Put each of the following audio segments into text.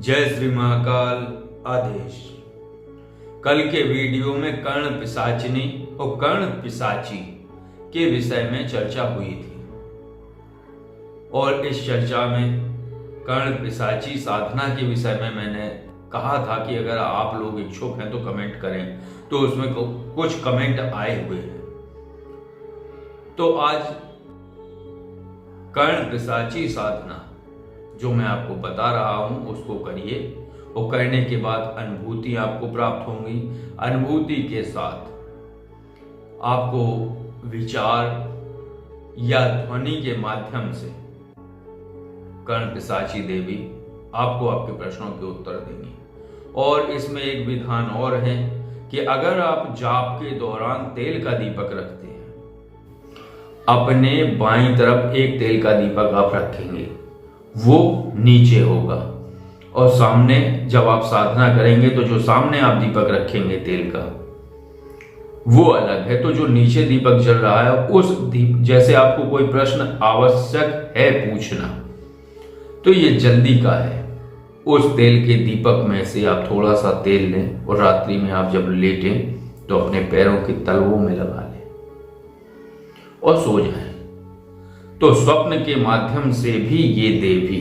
जय श्री महाकाल। आदेश। कल के वीडियो में कर्ण पिशाचिनी और कर्ण पिशाची के विषय में चर्चा हुई थी और इस चर्चा में कर्ण पिशाची साधना के विषय में मैंने कहा था कि अगर आप लोग इच्छुक हैं तो कमेंट करें, तो उसमें कुछ कमेंट आए हुए हैं। तो आज कर्ण पिशाची साधना जो मैं आपको बता रहा हूं उसको करिए और करने के बाद अनुभूति आपको प्राप्त होंगी। अनुभूति के साथ आपको विचार या ध्वनि के माध्यम से कर्ण पिशाची देवी आपको आपके प्रश्नों के उत्तर देंगी। और इसमें एक विधान और है कि अगर आप जाप के दौरान तेल का दीपक रखते हैं, अपने बाईं तरफ एक तेल का दीपक आप रखेंगे, वो नीचे होगा और सामने जब आप साधना करेंगे तो जो सामने आप दीपक रखेंगे तेल का वो अलग है। तो जो नीचे दीपक जल रहा है उस जैसे आपको कोई प्रश्न आवश्यक है पूछना, तो ये जल्दी का है। उस तेल के दीपक में से आप थोड़ा सा तेल लें और रात्रि में आप जब लेटें तो अपने पैरों के तलवों में लगा लें और सो जाएं। तो स्वप्न के माध्यम से भी ये देवी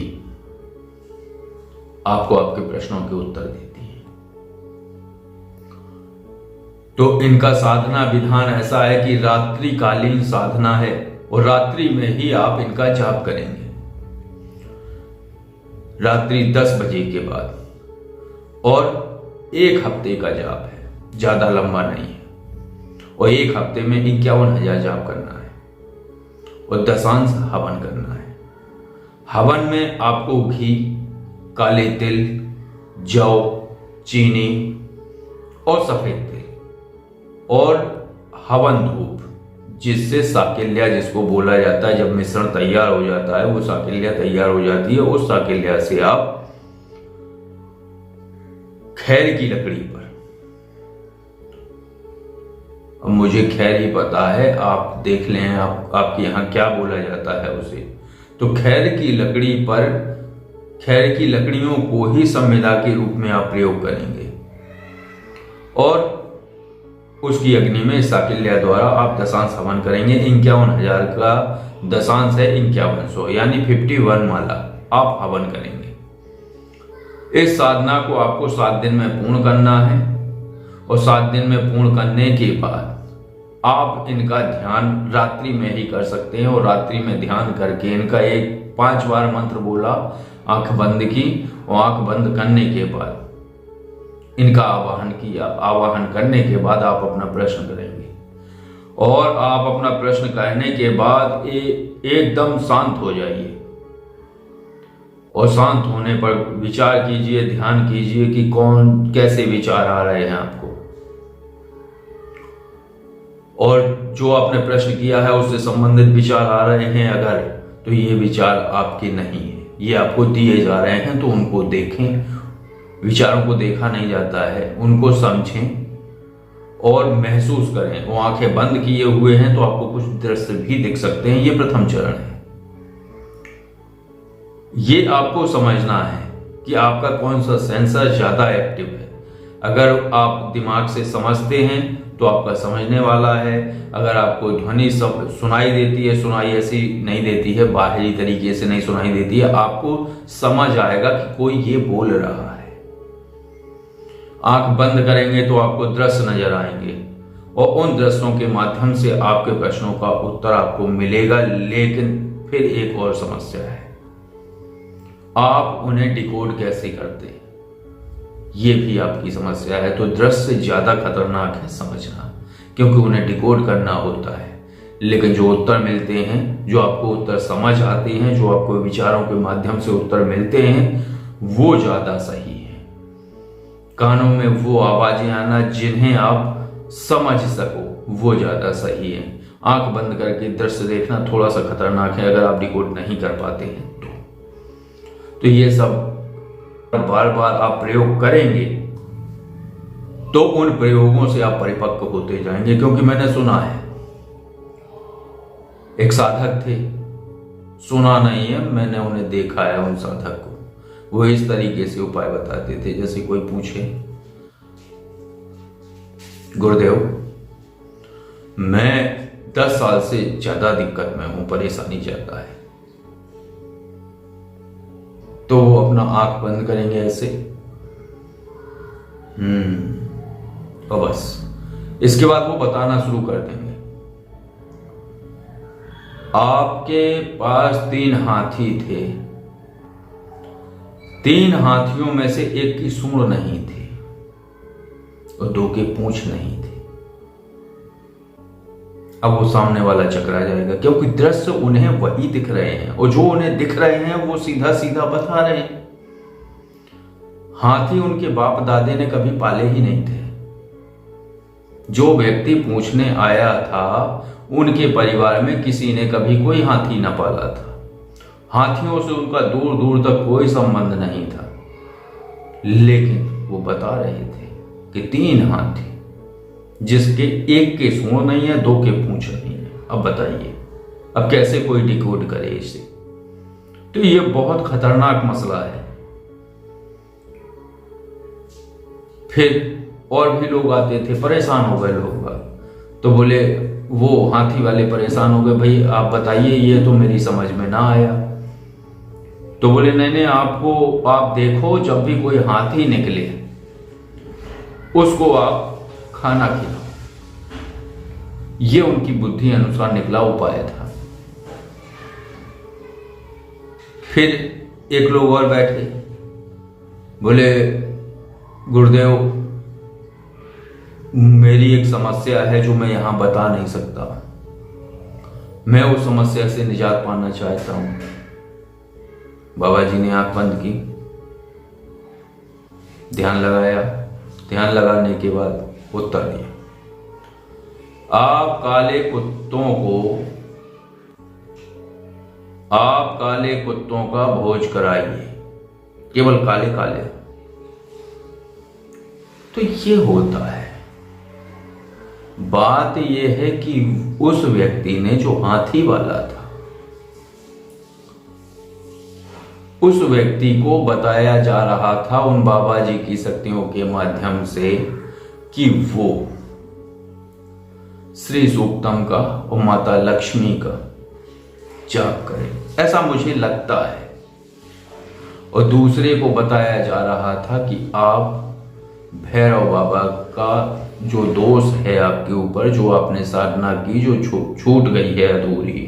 आपको आपके प्रश्नों के उत्तर देती है। तो इनका साधना विधान ऐसा है कि रात्रिकालीन साधना है और रात्रि में ही आप इनका जाप करेंगे, रात्रि 10 बजे के बाद। और 1 हफ्ते का जाप है, ज्यादा लंबा नहीं है। और 1 हफ्ते में 51,000 जाप करना है और दशांश हवन करना है। हवन में आपको घी, काले तिल, जौ, चीनी और सफेद तिल और हवन धूप, जिससे साकिल्या जिसको बोला जाता है, जब मिश्रण तैयार हो जाता है वो साकिल्या तैयार हो जाती है, उस साकिल्या से आप खैर की लकड़ी पर, अब मुझे खैर ही पता है, आप देख लें आपके यहां क्या बोला जाता है उसे। तो खैर की लकड़ी पर, खैर की लकड़ियों को ही संविदा के रूप में आप प्रयोग करेंगे और उसकी अग्नि में साकिल्या द्वारा आप दशांश हवन करेंगे। 51,000 का दशांश है 5100, यानी 51 माला आप हवन करेंगे। इस साधना को आपको 7 दिन में पूर्ण करना है और 7 दिन में पूर्ण करने के बाद आप इनका ध्यान रात्रि में ही कर सकते हैं। और रात्रि में ध्यान करके इनका 5 बार मंत्र बोला, आंख बंद की, और आंख बंद करने के बाद इनका आवाहन किया। आवाहन करने के बाद आप अपना प्रश्न करेंगे और आप अपना प्रश्न करने के बाद एकदम शांत हो जाइए और शांत होने पर विचार कीजिए, ध्यान कीजिए कि कौन कैसे विचार आ रहे हैं आपको, और जो आपने प्रश्न किया है उससे संबंधित विचार आ रहे हैं अगर, तो ये विचार आपके नहीं है, ये आपको दिए जा रहे हैं। तो उनको देखें, विचारों को देखा नहीं जाता है, उनको समझें और महसूस करें। वो आंखें बंद किए हुए हैं तो आपको कुछ दृश्य भी दिख सकते हैं। ये प्रथम चरण है। ये आपको समझना है कि आपका कौन सा सेंसर ज्यादा एक्टिव है। अगर आप दिमाग से समझते हैं तो आपका समझने वाला है। अगर आपको ध्वनि सब सुनाई देती है, सुनाई ऐसी नहीं देती है, बाहरी तरीके से नहीं सुनाई देती है, आपको समझ आएगा कि कोई ये बोल रहा है। आंख बंद करेंगे तो आपको दृश्य नजर आएंगे और उन दृश्यों के माध्यम से आपके प्रश्नों का उत्तर आपको मिलेगा। लेकिन फिर एक और समस्या है, आप उन्हें डिकोड कैसे करते हैं, ये भी आपकी समस्या है। तो दृश्य ज्यादा खतरनाक है समझना, क्योंकि उन्हें डिकोड करना होता है। लेकिन जो उत्तर मिलते हैं, जो आपको उत्तर समझ आते हैं, जो आपको विचारों के माध्यम से उत्तर मिलते हैं, वो ज्यादा सही है। कानों में वो आवाजें आना जिन्हें आप समझ सको, वो ज्यादा सही है। आंख बंद करके दृश्य देखना थोड़ा सा खतरनाक है अगर आप डिकोड नहीं कर पाते हैं तो ये सब बार बार आप प्रयोग करेंगे तो उन प्रयोगों से आप परिपक्व होते जाएंगे। क्योंकि मैंने सुना है, एक साधक थे, सुना नहीं है, मैंने उन्हें देखा है उन साधक को। वो इस तरीके से उपाय बताते थे, जैसे कोई पूछे, गुरुदेव मैं 10 साल से ज्यादा दिक्कत में हूं, परेशानी ज्यादा है, तो वो अपना आंख बंद करेंगे ऐसे, और बस इसके बाद वो बताना शुरू कर देंगे, आपके पास 3 हाथी थे, 3 हाथियों में से एक की सूंड नहीं थी और 2 के पूंछ नहीं थे। अब वो सामने वाला चकरा जाएगा, क्योंकि दृश्य उन्हें वही दिख रहे हैं और जो उन्हें दिख रहे हैं वो सीधा सीधा बता रहे हैं। हाथी उनके बाप दादे ने कभी पाले ही नहीं थे। जो व्यक्ति पूछने आया था उनके परिवार में किसी ने कभी कोई हाथी न पाला था। हाथियों से उनका दूर दूर तक कोई संबंध नहीं था, लेकिन वो बता रहे थे कि 3 हाथी, जिसके एक के सूंड नहीं है, 2 के पूंछ नहीं है। अब बताइए, अब कैसे कोई डिकोड करे इसे? तो ये बहुत खतरनाक मसला है। फिर और भी लोग आते थे, परेशान हो गए लोग, तो बोले, वो हाथी वाले परेशान हो गए, भाई आप बताइए, ये तो मेरी समझ में ना आया। तो बोले नहीं, आप देखो, जब भी कोई हाथी निकले उसको आप खाना खिलाओ। ये उनकी बुद्धि अनुसार निकला उपाय था। फिर एक लोग और बैठे, बोले, गुरुदेव मेरी एक समस्या है जो मैं यहां बता नहीं सकता, मैं उस समस्या से निजात पाना चाहता हूं। बाबा जी ने आंख बंद की, ध्यान लगाया, ध्यान लगाने के बाद उत्तर दिया, आप काले कुत्तों का भोज कराइए, केवल काले काले। तो ये होता है। बात यह है कि उस व्यक्ति ने, जो हाथी वाला था, उस व्यक्ति को बताया जा रहा था उन बाबा जी की शक्तियों के माध्यम से कि वो श्री सूक्तम का और माता लक्ष्मी का जाप करे, ऐसा मुझे लगता है। और दूसरे को बताया जा रहा था कि आप भैरव बाबा का जो दोष है आपके ऊपर, जो आपने साधना की, जो छूट गई है अधूरी,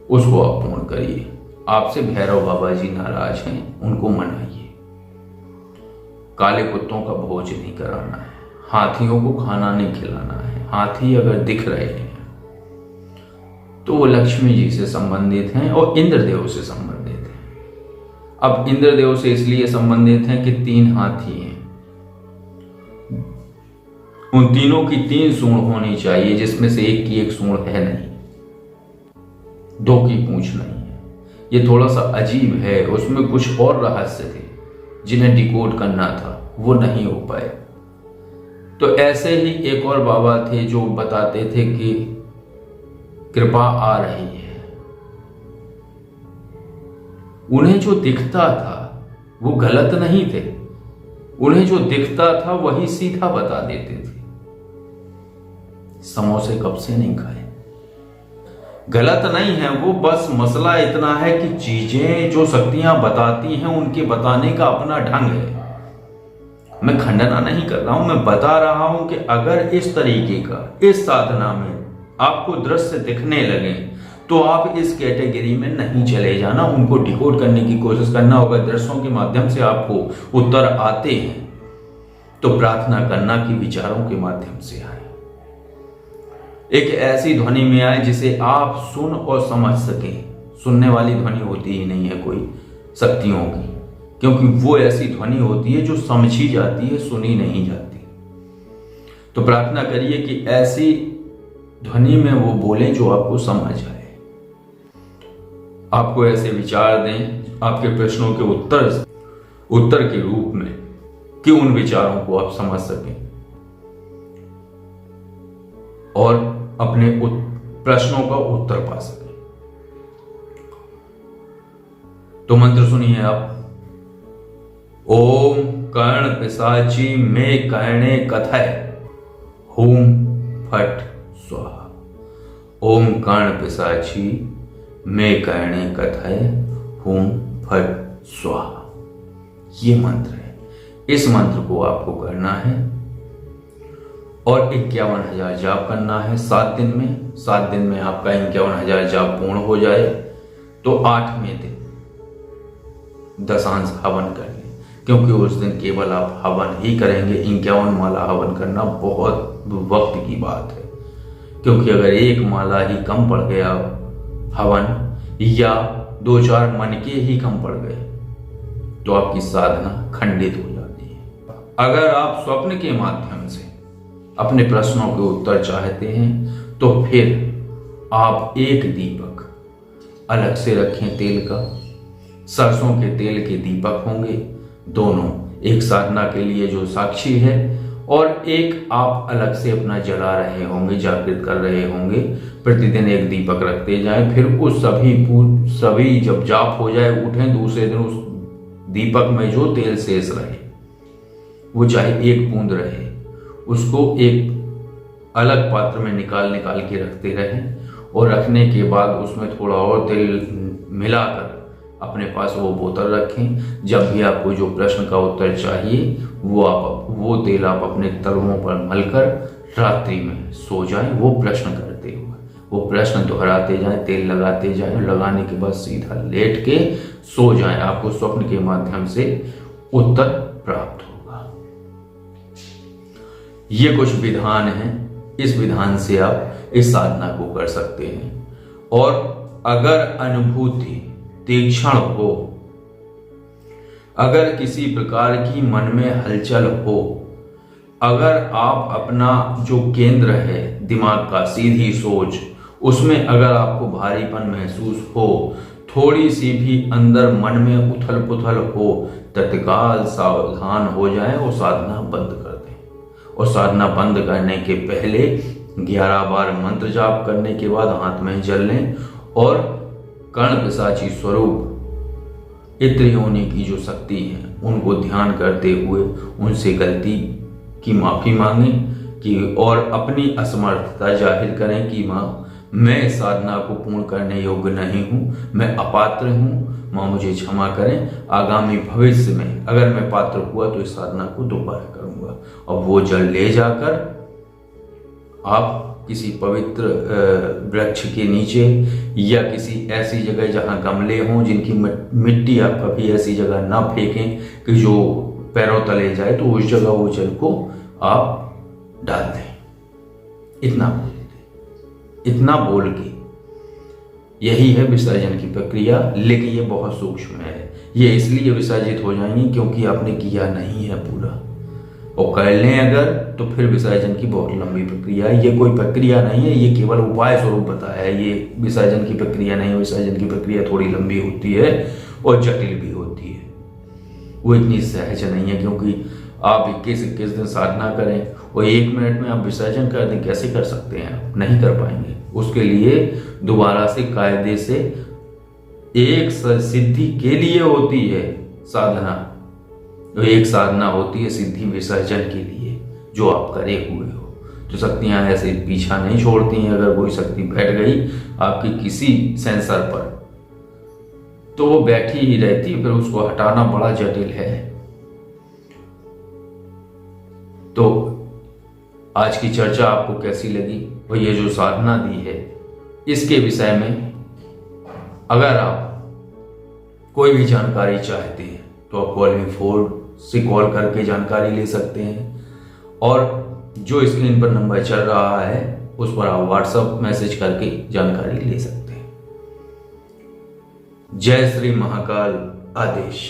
उसको आप पूर्ण करिए। आपसे भैरव बाबा जी नाराज हैं, उनको मनाइए। काले कुत्तों का भोज नहीं कराना है, हाथियों को खाना नहीं खिलाना है। हाथी अगर दिख रहे हैं तो वो लक्ष्मी जी से संबंधित हैं और इंद्रदेव से संबंधित हैं। अब इंद्रदेव से इसलिए संबंधित हैं कि 3 हाथी हैं, उन तीनों की 3 सूंड होनी चाहिए, जिसमें से एक की एक सूंड है नहीं, 2 की पूंछ नहीं है। ये थोड़ा सा अजीब है, उसमें कुछ और रहस्य थे जिन्हें डिकोड करना था, वो नहीं हो पाए। तो ऐसे ही एक और बाबा थे जो बताते थे कि कृपा आ रही है। उन्हें जो दिखता था वो गलत नहीं थे, उन्हें जो दिखता था वही सीधा बता देते थे। समोसे कब से नहीं खाए, गलत नहीं है वो, बस मसला इतना है कि चीजें जो शक्तियां बताती हैं उनके बताने का अपना ढंग है। मैं खंडना नहीं कर रहा हूं, मैं बता रहा हूं कि अगर इस तरीके का इस साधना में आपको दृश्य दिखने लगे तो आप इस कैटेगरी में नहीं चले जाना, उनको डिकोड करने की कोशिश करना होगा। दृश्यों के माध्यम से आपको उत्तर आते हैं तो प्रार्थना करना कि विचारों के माध्यम से आए, एक ऐसी ध्वनि में आए जिसे आप सुन और समझ सकें। सुनने वाली ध्वनि होती ही नहीं है कोई शक्तियों की, क्योंकि वो ऐसी ध्वनि होती है जो समझी जाती है, सुनी नहीं जाती। तो प्रार्थना करिए कि ऐसी ध्वनि में वो बोले जो आपको समझ आए, आपको ऐसे विचार दें आपके प्रश्नों के उत्तर के रूप में, कि उन विचारों को आप समझ सकें और अपने प्रश्नों का उत्तर पा सकें। तो मंत्र सुनिए आप। ओम कर्ण पिशाची में कहने कथय हूम फट स्वाहा। ओम कर्ण पिशाची में कहने कथय हूम फट स्वाहा। ये मंत्र है। इस मंत्र को आपको करना है और 51,000 जाप करना है 7 दिन में। 7 दिन में आपका 51,000 जाप पूर्ण हो जाए तो 8वें दिन दशांश हवन कर लें, क्योंकि उस दिन केवल आप हवन ही करेंगे। 51 माला हवन करना बहुत वक्त की बात है, क्योंकि अगर एक माला ही कम पड़ गया हवन या 2-4 मनके ही कम पड़ गए तो आपकी साधना खंडित हो जाती है। अगर आप स्वप्न के माध्यम से अपने प्रश्नों के उत्तर चाहते हैं तो फिर आप एक दीपक अलग से रखें तेल का। सरसों के तेल के दीपक होंगे, दोनों एक साधना के लिए जो साक्षी है, और एक आप अलग से अपना जला रहे होंगे, जागृत कर रहे होंगे। प्रतिदिन एक दीपक रखते जाएं। फिर उस सभी जब जाप हो जाए उठें, दूसरे दिन उस दीपक में जो तेल शेष रहे, वो चाहे एक बूंद रहे, उसको एक अलग पात्र में निकाल के रखते रहें, और रखने के बाद उसमें थोड़ा और तेल मिलाकर अपने पास वो बोतल रखें। जब भी आपको जो प्रश्न का उत्तर चाहिए वो तेल आप अपने तलवों पर मलकर रात्रि में सो जाएं, वो प्रश्न करते हुए। वो प्रश्न दोहराते जाएं, तेल लगाते जाएं, लगाने के बाद सीधा लेट के सो जाएं। आपको स्वप्न के माध्यम से उत्तर प्राप्त होगा। ये कुछ विधान हैं, इस विधान से आप इस साधना को कर सकते हैं। और अगर अनुभूति तीक्ष्ण हो, अगर किसी प्रकार की मन में हलचल हो, अगर आप अपना जो केंद्र है दिमाग का, सीधी सोच, उसमें अगर आपको भारीपन महसूस हो, थोड़ी सी भी अंदर मन में उथल पुथल हो, तत्काल सावधान हो जाएं और साधना बंद कर दें। और साधना बंद करने के पहले 11 बार मंत्र जाप करने के बाद हाथ में जल लें और कर्ण पिशाची स्वरूप इत्र योनि की जो शक्ति है उनको ध्यान करते हुए उनसे गलती की माफी मांगें कि और अपनी असमर्थता जाहिर करें कि माँ, मैं इस साधना को पूर्ण करने योग्य नहीं हूँ, मैं अपात्र हूँ, माँ मुझे क्षमा करें। आगामी भविष्य में अगर मैं पात्र हुआ तो इस साधना को दोबारा करूँगा। और वो जल ले जाकर आप किसी पवित्र वृक्ष के नीचे या किसी ऐसी जगह जहाँ गमले हों, जिनकी मिट्टी आप कभी ऐसी जगह ना फेंकें कि जो पैरों तले जाए, तो उस जगह वो जल को आप डाल दें। इतना बोल के यही है विसर्जन की प्रक्रिया। लेकिन ये बहुत सूक्ष्म है। ये इसलिए विसर्जित हो जाएंगी क्योंकि आपने किया नहीं है पूरा। और कर लें अगर तो फिर विसर्जन की बहुत लंबी प्रक्रिया है। ये कोई प्रक्रिया नहीं है, ये केवल उपाय स्वरूप बताया है। ये विसर्जन की प्रक्रिया नहीं है। विसर्जन की प्रक्रिया थोड़ी लंबी होती है और जटिल भी होती है। वो इतनी सहज नहीं है, क्योंकि आप 21 दिन साधना करें और 1 मिनट में आप विसर्जन कर दें, कैसे कर सकते हैं? आप नहीं कर पाएंगे। उसके लिए दोबारा से कायदे से एक सिद्धि के लिए होती है साधना। तो एक साधना होती है सिद्धि विसर्जन के लिए, जो आप करे हुए हो। तो शक्तियां ऐसे पीछा नहीं छोड़ती हैं। अगर कोई शक्ति बैठ गई आपकी किसी सेंसर पर, तो वो बैठी ही रहती है, फिर उसको हटाना बड़ा जटिल है। तो आज की चर्चा आपको कैसी लगी, और ये जो साधना दी है इसके विषय में अगर आप कोई भी जानकारी चाहते हैं तो आप कॉल से कॉल करके जानकारी ले सकते हैं। और जो स्क्रीन पर नंबर चल रहा है उस पर आप व्हाट्सएप मैसेज करके जानकारी ले सकते हैं। जय श्री महाकाल। आदेश।